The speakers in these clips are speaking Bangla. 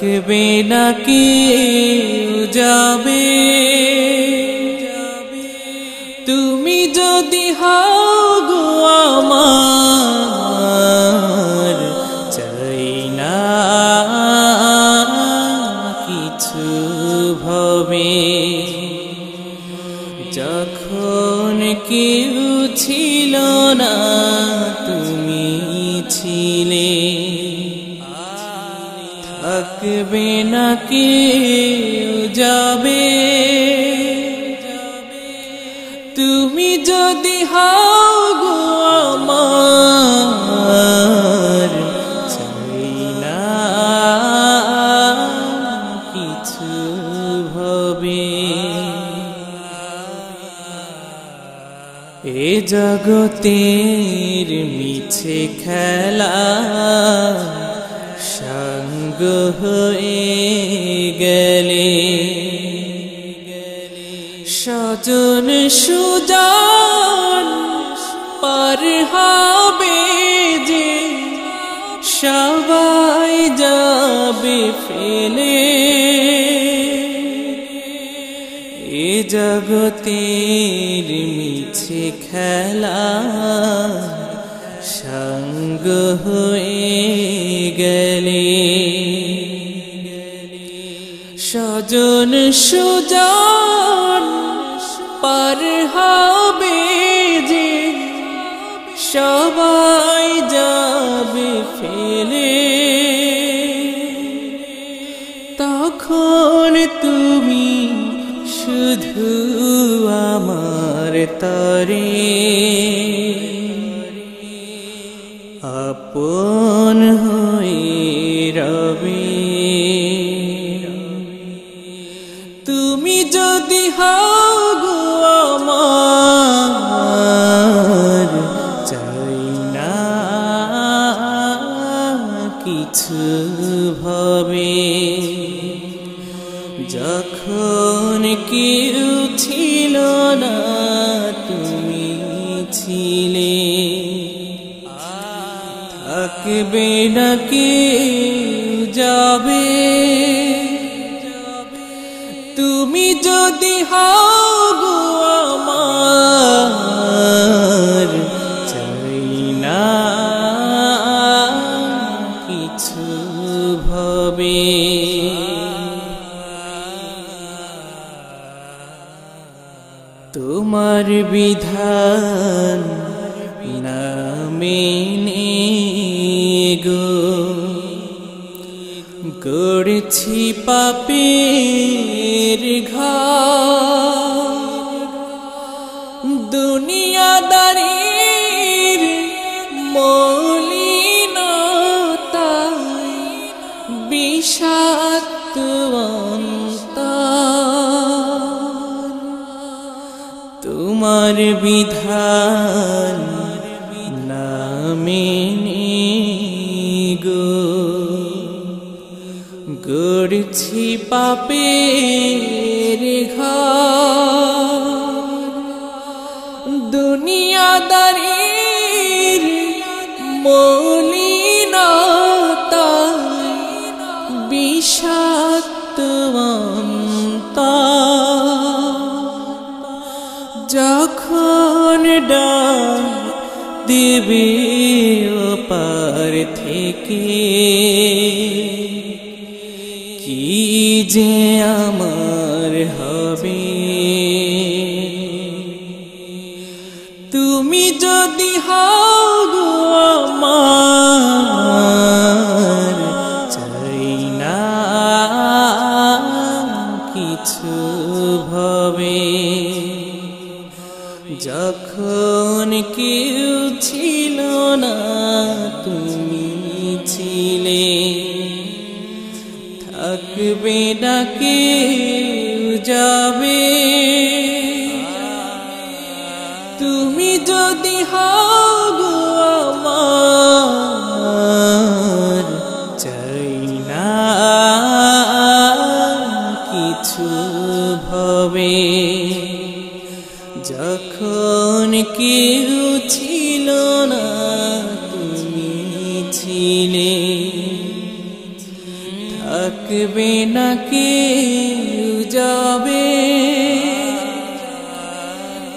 থাকবে না কেউ যাবে তুমি যদি হও গো আমার চাই না কিছু ভবে যখন কেউ ছিল না তুমি ছিলে থাকবে না কেউ যাবে তুমি যদি হও গো আমার চাই না কিছু ভবে এ জগতের মিছে খেলা সঙ্গ হয়ে গেলে স্বজন সুজন পার হবে যে সবাই যাবে ফেলে এ জগতের মিছে খেলা সঙ্গ হয়ে গেলে স্বজন সুজন পার হবে যে সবাই যাবে ফেলে তখন তুমি শুধু আমার তরে আপন হয়ে রবে তুমি যদি হও গো আমার চাই না কিছু ভবে যখন কেউ ছিল না তুমি ছিলে থাকবে না কেউ যাবে তুমি যদি হও গো আমার চাই না কিছু ভবে তোমার বিধান না মেনে গো গড়ছি পাপের ঘর দুনিয়াদারির মলিনতায় বিষাক্ত অন্তর তোমার বিধান না মেনে গো গড়ছি পাপের ঘর দুনিয়াদারির মলিনতায় বিষাক্ত অন্তর যখন ডাক দেবে ওপার থেকে কি যে আমার হবে তুমি যদি হও গো আমার চাই না কিছু ভবে যখন কেউ ছিল না তুমি ছিলে থাকবে না কেউ যাবে তুমি যদি হও গো আমার চাই না কিছু ভবে যখন কেউ ছিল না তুমি ছিলে থাক থাকবে না কেউ যাবে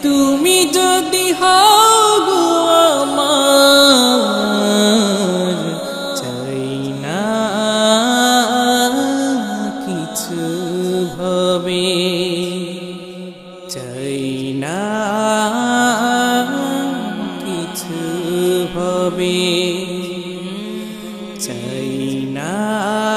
তুমি যদি হও গো আমার চাই না কিছু ভাবে চাই না কিছু ভাবে চাই না